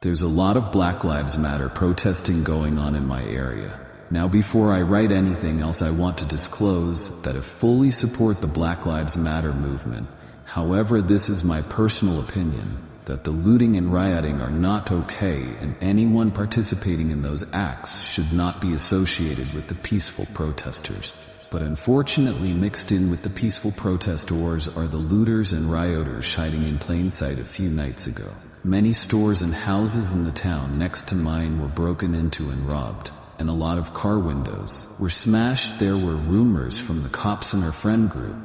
There's a lot of Black Lives Matter protesting going on in my area. Now before I write anything else, I want to disclose that I fully support the Black Lives Matter movement. However, this is my personal opinion, that the looting and rioting are not okay, and anyone participating in those acts should not be associated with the peaceful protesters. But unfortunately, mixed in with the peaceful protesters are the looters and rioters hiding in plain sight a few nights ago. Many stores and houses in the town next to mine were broken into and robbed, and a lot of car windows were smashed. There were rumors from the cops and our friend group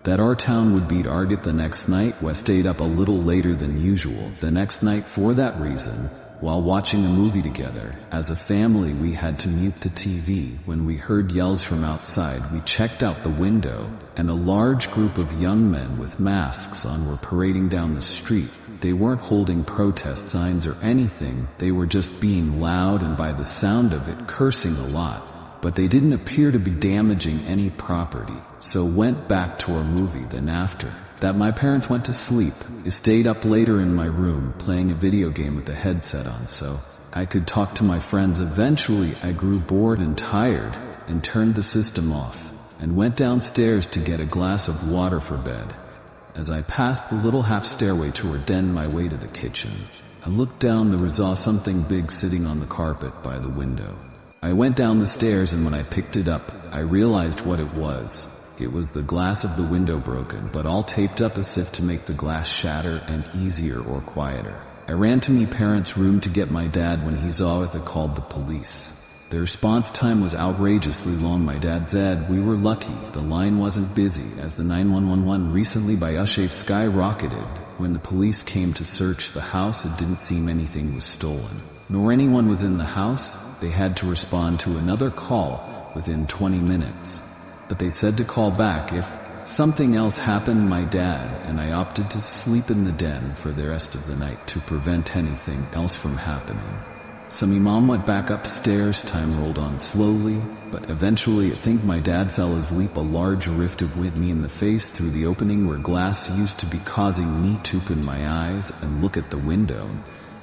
that our town would beat Argot the next night. We stayed up a little later than usual the next night for that reason. While watching a movie together, as a family, we had to mute the TV. When we heard yells from outside, we checked out the window, and a large group of young men with masks on were parading down the street. They weren't holding protest signs or anything, they were just being loud and, by the sound of it, cursing a lot. But they didn't appear to be damaging any property, so went back to our movie. Then after that, my parents went to sleep. I stayed up later in my room playing a video game with the headset on so I could talk to my friends. Eventually I grew bored and tired and turned the system off and went downstairs to get a glass of water for bed. As I passed the little half stairway to our den, my way to the kitchen, I looked down. There was something big sitting on the carpet by the window. I went down the stairs, and when I picked it up, I realized what it was. It was the glass of the window broken, but all taped up as if to make the glass shatter and easier or quieter. I ran to my parents' room to get my dad. When he saw it, I called the police. The response time was outrageously long. My dad said we were lucky the line wasn't busy, as the 911 recently by Ushave skyrocketed. When the police came to search the house, it didn't seem anything was stolen, nor anyone was in the house. They had to respond to another call within 20 minutes. But they said to call back if something else happened. My dad and I opted to sleep in the den for the rest of the night to prevent anything else from happening. So my mom went back upstairs. Time rolled on slowly, but eventually I think my dad fell asleep. A large rift hit me in the face through the opening where glass used to be, causing me to open my eyes and look at the window.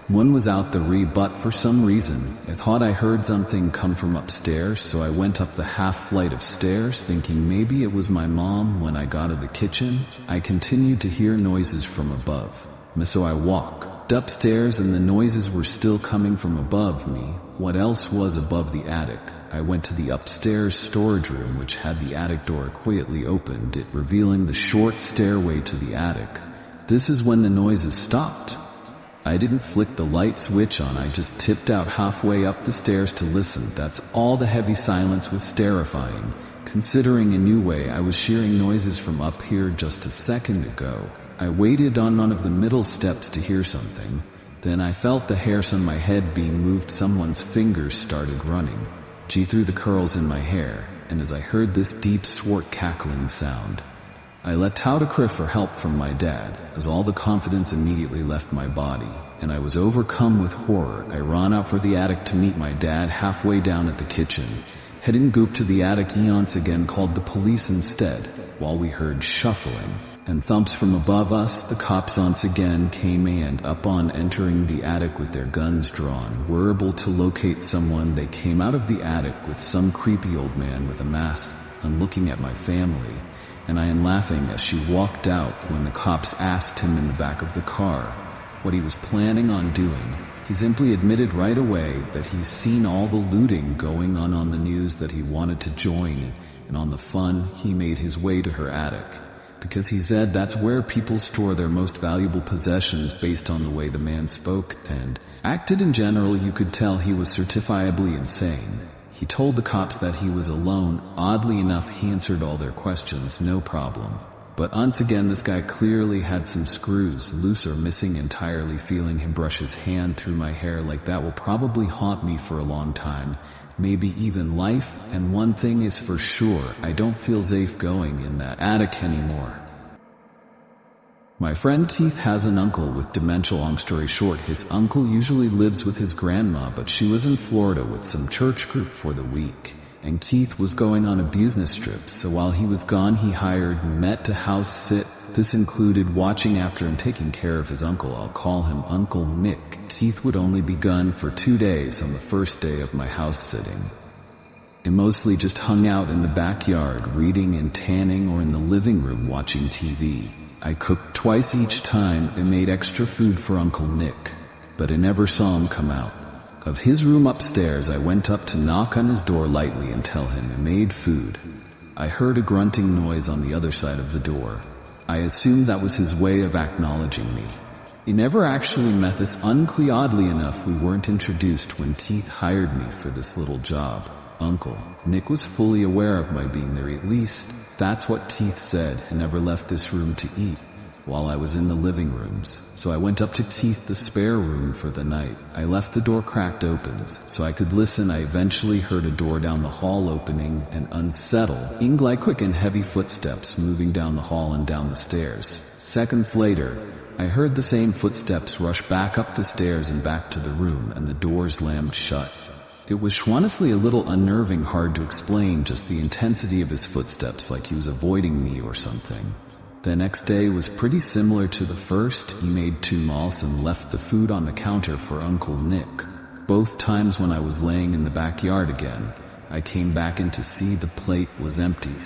One was out the but for some reason, I thought I heard something come from upstairs, so I went up the half flight of stairs thinking maybe it was my mom. When I got to the kitchen, I continued to hear noises from above. So I walked upstairs and the noises were still coming from above me. What else was above the attic? I went to the upstairs storage room, which had the attic door quietly opened, it revealing the short stairway to the attic. This is when the noises stopped. I didn't flick the light switch on, I just tipped out halfway up the stairs to listen. That's all. The heavy silence was terrifying, considering a new way I was hearing noises from up here just a second ago. I waited on one of the middle steps to hear something. Then I felt the hairs on my head being moved. Someone's fingers started running through the curls in my hair, and as I heard this deep, short cackling sound, I let out a cry for help from my dad, as all the confidence immediately left my body, and I was overcome with horror. I ran out for the attic to meet my dad halfway down at the kitchen. Heading goop to the attic, he once again called the police instead, while we heard shuffling and thumps from above us. The cops once again came and upon entering the attic with their guns drawn, were able to locate someone. They came out of the attic with some creepy old man with a mask and looking at my family, and I am laughing as she walked out. When the cops asked him in the back of the car what he was planning on doing, he simply admitted right away that he's seen all the looting going on the news, that he wanted to join in on the fun. He made his way to her attic because he said that's where people store their most valuable possessions. Based on the way the man spoke and acted in general, you could tell he was certifiably insane. He told the cops that he was alone. Oddly enough, he answered all their questions, no problem. But once again, this guy clearly had some screws loose or missing entirely. Feeling him brush his hand through my hair like that will probably haunt me for a long time, maybe even life. And one thing is for sure, I don't feel safe going in that attic anymore. My friend Keith has an uncle with dementia. Long story short, his uncle usually lives with his grandma, but she was in Florida with some church group for the week, and Keith was going on a business trip, so while he was gone he hired Met to house sit. This included watching after and taking care of his uncle. I'll call him Uncle Mick. Keith would only be gone for 2 days on the first day of my house sitting. I mostly just hung out in the backyard reading and tanning or in the living room watching TV. I cooked twice each time and made extra food for Uncle Nick, but I never saw him come out. Of his room upstairs, I went up to knock on his door lightly and tell him I made food. I heard a grunting noise on the other side of the door. I assumed that was his way of acknowledging me. He never actually met this uncle. Oddly enough, we weren't introduced when Keith hired me for this little job. Uncle Nick was fully aware of my being there, at least that's what Keith said, and never left this room to eat while I was in the living rooms. So I went up to Keith, the spare room, for the night. I left the door cracked open so I could listen. I eventually heard a door down the hall opening and unsettling, like quick and heavy footsteps moving down the hall and down the stairs. Seconds later, I heard the same footsteps rush back up the stairs and back to the room, and the door slammed shut. It was honestly a little unnerving, hard to explain, just the intensity of his footsteps, like he was avoiding me or something. The next day was pretty similar to the first. He made 2 malls and left the food on the counter for Uncle Nick. Both times when I was laying in the backyard again, I came back in to see the plate was empty.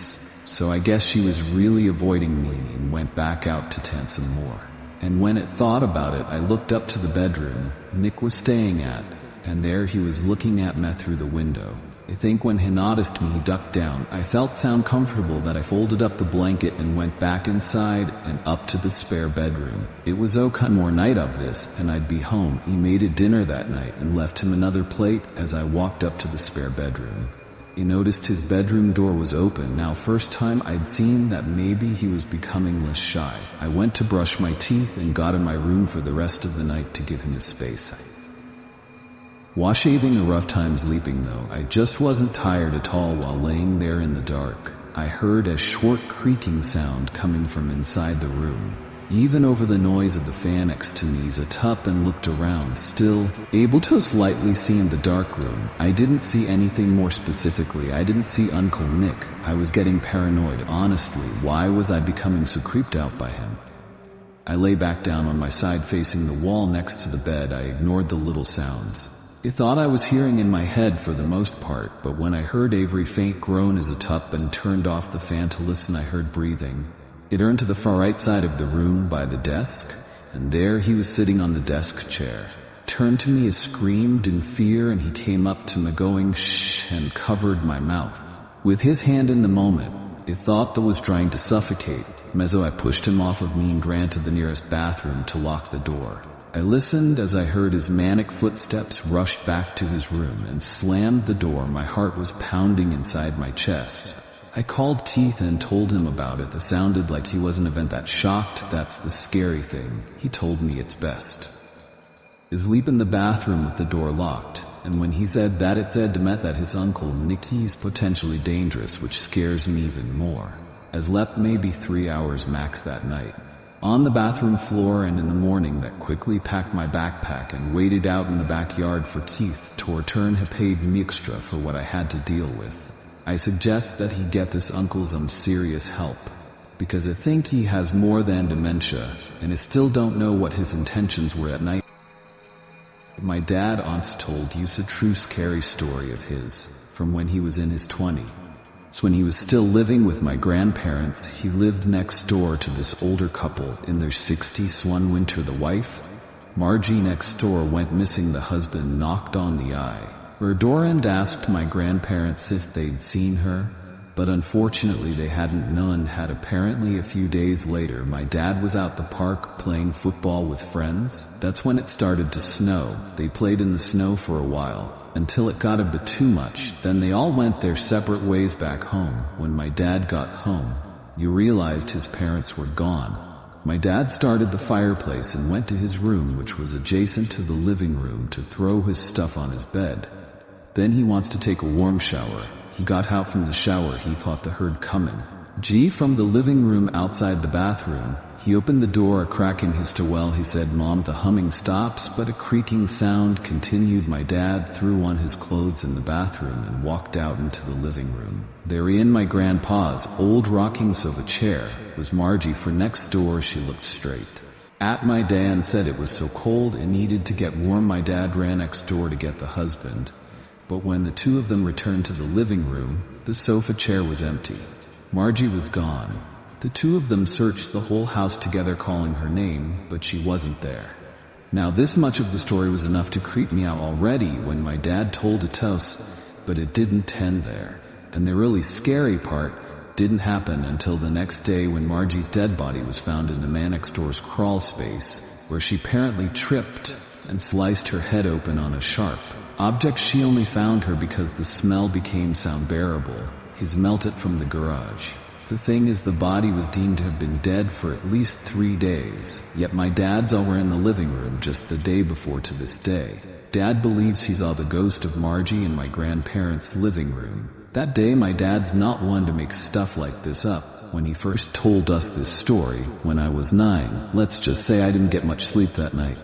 So I guess she was really avoiding me and went back out to tan some more. And when it thought about it, I looked up to the bedroom Nick was staying at, and there he was looking at me through the window. I think when he noticed me, he ducked down. I felt so comfortable that I folded up the blanket and went back inside and up to the spare bedroom. It was one more night of this, and I'd be home. He made a dinner that night and left him another plate as I walked up to the spare bedroom. He noticed his bedroom door was open. Now, first time I'd seen that maybe he was becoming less shy. I went to brush my teeth and got in my room for the rest of the night to give him his space. Was having a rough time sleeping though. I just wasn't tired at all while laying there in the dark. I heard a short creaking sound coming from inside the room. Even over the noise of the fan next to me, I sat up and looked around, still able to slightly see in the dark room. I didn't see anything more specifically. I didn't see Uncle Nick. I was getting paranoid. Honestly, why was I becoming so creeped out by him? I lay back down on my side facing the wall next to the bed. I ignored the little sounds I thought I was hearing in my head for the most part, but when I heard Avery faint groan as a tup and turned off the fan to listen, I heard breathing. It turned to the far right side of the room by the desk, and there he was sitting on the desk chair. Turned to me, screamed in fear, and he came up to me going shh and covered my mouth with his hand. In the moment, I thought that was trying to suffocate. Mezzo, I pushed him off of me and ran to the nearest bathroom to lock the door. I listened as I heard his manic footsteps rush back to his room and slammed the door. My heart was pounding inside my chest. I called Keith and told him about it. It sounded like he wasn't even that shocked. That's the scary thing. He told me it's best. I sleep in the bathroom with the door locked, and when he said that, it said to me that his uncle Nicky's potentially dangerous, which scares me even more. I slept maybe 3 hours max that night. On the bathroom floor, and in the morning that quickly packed my backpack and waited out in the backyard for Keith to return. He paid me extra for what I had to deal with. I suggest that he get this uncle some serious help, because I think he has more than dementia, and I still don't know what his intentions were at night. My dad once told you a true scary story of his from when he was in his 20s. So when he was still living with my grandparents, he lived next door to this older couple in their 60s. One winter, the wife, Margie, next door went missing. The husband knocked on the her door and asked my grandparents if they'd seen her, but unfortunately they hadn't. None had. Apparently a few days later, my dad was out the park playing football with friends. That's when it started to snow. They played in the snow for a while, until it got a bit too much. Then they all went their separate ways back home. When my dad got home, you realized his parents were gone. My dad started the fireplace and went to his room, which was adjacent to the living room, to throw his stuff on his bed. Then he wants to take a warm shower. He got out from the shower. He thought the herd coming. From the living room outside the bathroom. He opened the door a crack in his stairwell. He said, "Mom." The humming stops, but a creaking sound continued. My dad threw on his clothes in the bathroom and walked out into the living room. There in my grandpa's old rocking sofa chair was Margie. For next door, she looked straight At my dad said it was so cold it needed to get warm. My dad ran next door to get the husband. But when the two of them returned to the living room, the sofa chair was empty. Margie was gone. The two of them searched the whole house together calling her name, but she wasn't there. Now this much of the story was enough to creep me out already when my dad told it to us, but it didn't end there. And the really scary part didn't happen until the next day when Margie's dead body was found in the man next door's crawl space, where she apparently tripped and sliced her head open on a sharp object. She only found her because the smell became so unbearable. He's melted from the garage. The thing is, the body was deemed to have been dead for at least 3 days, yet my dad's all were in the living room just the day before to this day. Dad believes he saw the ghost of Margie in my grandparents' living room. That day my dad's not one to make stuff like this up. When he first told us this story, when I was 9, let's just say I didn't get much sleep that night.